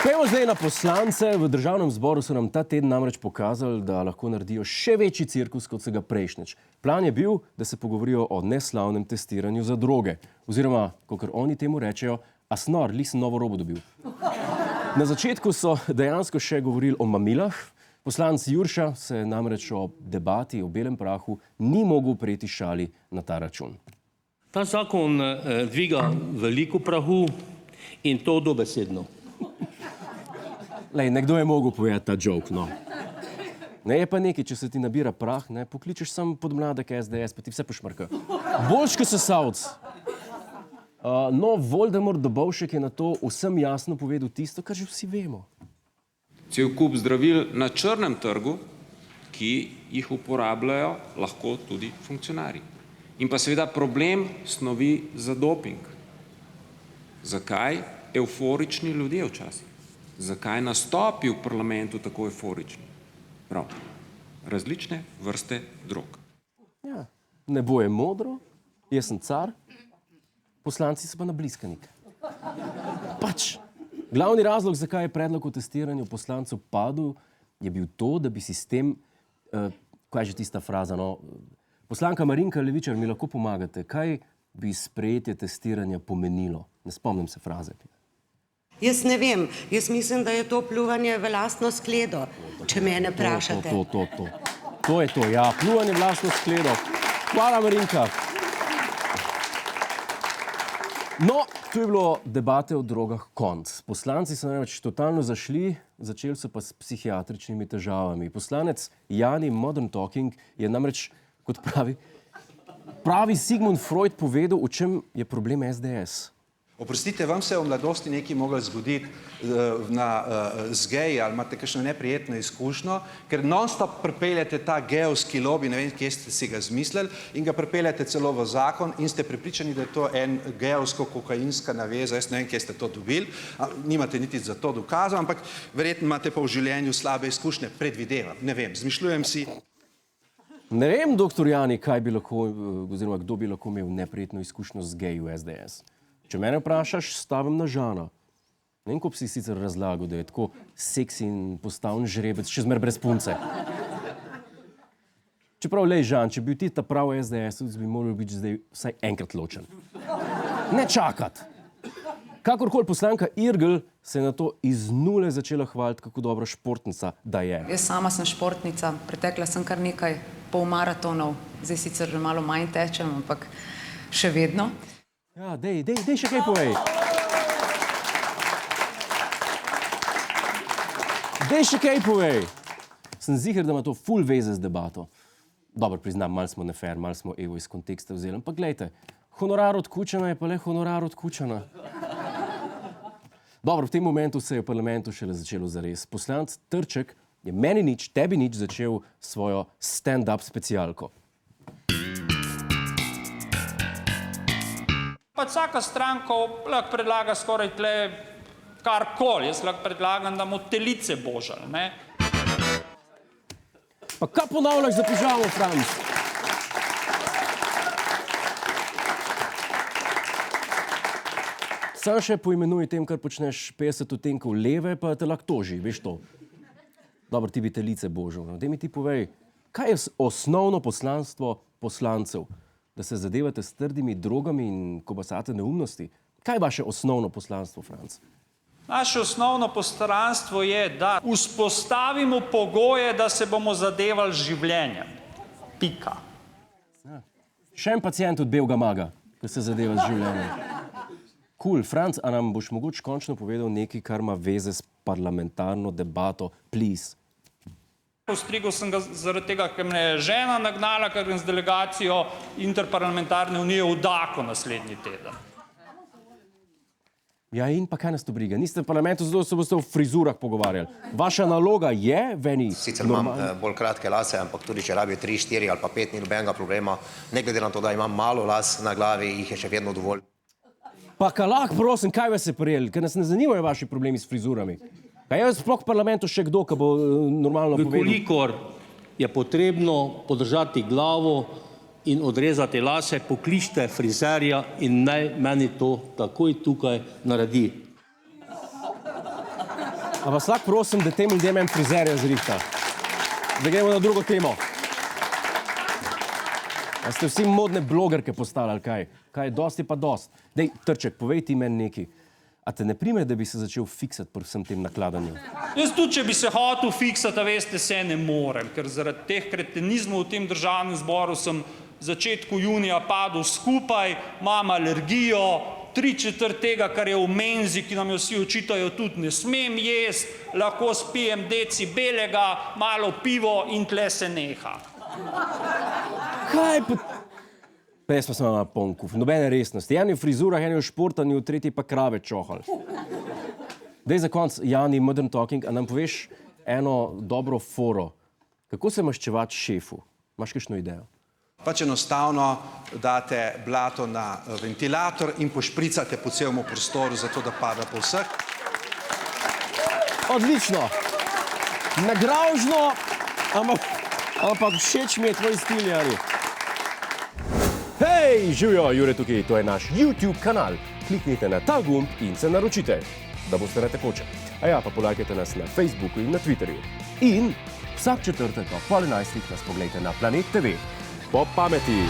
Pejmo zdaj na poslance. V državnem zboru so nam ta teden namreč pokazali, da lahko naredijo še večji cirkus, kot se ga prejšnjič. Plan je bil, da se pogovorijo o neslavnem testiranju za droge. Oziroma, kakor oni temu rečejo, a snor, sem novo robo dobil. Na začetku so dejansko še govorili o mamilah. Poslanec Jurša se namreč o debati o belem prahu ni mogel upreti šali na ta račun. Ta zakon dviga veliko prahu in to dobesedno. Lej, nekdo je mogel povedati ta joke, no. Ne, je pa nekaj, če se ti nabira prah, ne, pokličeš sam podmladek SDS, pa ti vse pošmrka. Boljš, ko sesavc. No, Voldemort Dobovšek je na to vsem jasno povedal tisto, kar že vsi vemo. Cel kup zdravil na črnem trgu, ki jih uporabljajo lahko tudi funkcionarji. In pa seveda problem snovi za doping. Zakaj evforični ljudje včasih? Zakaj nastopi v parlamentu tako evforični? Prav, različne vrste drog. Ja, nebo je modro, jaz sem car, poslanci so pa na bliskanik. Pač, glavni razlog, zakaj je predlog o testiranju poslancev padel, je bil to, da bi sistem, kaj je že tista fraza, no, poslanka Marinka Levičar, mi lahko pomagate, kaj bi sprejetje testiranja pomenilo? Ne spomnim se fraze. Jaz ne vem, jaz mislim, da je to pljuvanje v lastno skledo, če mene vprašate. To je to, ja, pljuvanje v lastno skledo. Hvala, Marinka. No, tu je bilo debate o drogah konc. Poslanci so namreč totalno zašli, začeli so pa s psihiatričnimi težavami. Poslanec Jani Modern Talking je namreč, kot pravi Sigmund Freud povedal, v čem je problem SDS. Oprostite, vam se je v mladosti nekaj moglo zgoditi z geji ali imate kakšno neprijetno izkušnjo, ker non-stop pripeljate ta gejovski lobi, ne vem, kje ste si ga zmislili, in ga pripeljate celo v zakon in ste prepričani, da je to en gejovsko-kokainska naveza, jaz ne vem, kje ste to dobili, nimate niti za to dokazov, ampak verjetno imate pa v življenju slabe izkušnje, predvidevam, ne vem, zmišljujem si. Ne vem, doktor Jani, kaj bi lahko, oziroma kdo bi lahko imel neprijetno izkušnjo z geji v SDS. Če mene vprašaš, stavim na Žana. Ne vem, ko bi si sicer razlagal, da je tako seksi in postavljen žrebec, še zmer brez punce. Čeprav, lej, Žan, če bi bil ti ta prav SDS, bi moral biti zdaj vsaj enkrat ločen. Ne čakat! Kakorkoli poslanka Irgl se je na to iz nule začela hvaliti, kako dobra športnica da je. Jaz sama sem športnica, pretekla sem kar nekaj polmaratonov, zdaj sicer malo manj tečem, ampak še vedno. Ja, dej še kaj povej. Dej še kaj povej. Sem ziher, da ima to ful veze z debato. Dobro, priznam, malo smo nefer, malo smo evo iz konteksta vzeli, ampak glejte, honorar od Kučana je pa le honorar od Kučana. Dobro, v tem momentu se je v parlamentu šele začelo zares. Poslanec Trček je meni nič, tebi nič začel svojo stand-up specialko. Pa vsaka stranka lahko predlaga skoraj tle karkoli. Jaz lahko predlagam, da bomo telice božali, ne? Pa kaj ponavljaš za pižamo, Franc? Sam še poimenuj tem, kar počneš 50 odtenkov leve, pa te lahko toži, veš to. Dobro, ti bi telice božal. Daj mi ti povej, kaj je osnovno poslanstvo poslancev? Da se zadevate s trdimi drogami in kobasate neumnosti? Kaj je vaše osnovno poslanstvo, Franc? Naše osnovno poslanstvo je, da vzpostavimo pogoje, da se bomo zadevali z življenjem. Pika. Ja. Še en pacient od belega maga, da se zadeva z življenjem. Cool, Franc, a nam boš mogoče končno povedal nekaj, kar ima veze s parlamentarno debato, please? Postrigel sem ga zaradi tega, ker me je žena nagnala, ker grem z delegacijo Interparlamentarne unije v Dako naslednji teden. Ja, in pa kaj nas to briga? Niste v parlamentu, zato se boste v frizurah pogovarjali. Vaša naloga je, Veni... Sicer imam bolj kratke lase, ampak tudi če rabijo 3, 4 ali pa 5, ni nobenega problema. Ne glede na to, da imam malo las na glavi, jih je še vedno dovolj. Pa kalak, prosim, kaj vas je prijeli? Ker nas ne zanimajo vaši problemi s frizurami. Kaj je sploh v parlamentu še kdo, ki bo normalno povedal? Vkolikor je potrebno podržati glavo in odrezati lase, pokličite frizerja in naj meni to takoj tukaj naredi. A vas lahko prosim, da tem ljudem en frizerja zrihta? Da gremo na drugo temo. A ste vsi modne blogerke postali, ali kaj? Kaj, dost je pa dost. Dej, Trček, povej ti meni nekaj. A te ne prime, da bi se začel fiksati pri vsem tem nakladanju? Jaz tudi, če bi se hotel fiksati, a veste, se ne morem, ker zaradi teh kretenizmov v tem državnem zboru sem v začetku junija padel skupaj, imam alergijo, 3/4 tega, kar je v menzi, ki nam jo vsi očitajo, tudi ne smem jesti, lahko spijem deci belega, malo pivo in tle se neha. Kaj pa... Pes pa sem na ponku, nobene resnosti. En je v frizurah, en je v športanju, tretji pa krave čohal. Dej za konc, Jani, Modern Talking, a nam poveš eno dobro foro. Kako se maščevati šefu? Imaš kakšno idejo? Pač enostavno date blato na ventilator in pošpricate po celemu prostoru, zato da pada po vseh. Odlično! Nagražno, ampak všeč mi je tvoj stil, Jani. Hej, živijo, Jure tukaj, to je naš YouTube kanal. Kliknite na ta gumb in se naročite, da boste na tekoče. A ja, pa polajkajte nas na Facebooku in na Twitterju. In vsak četrtek ob 10:30 nas pogledajte na Planet TV. Po pameti!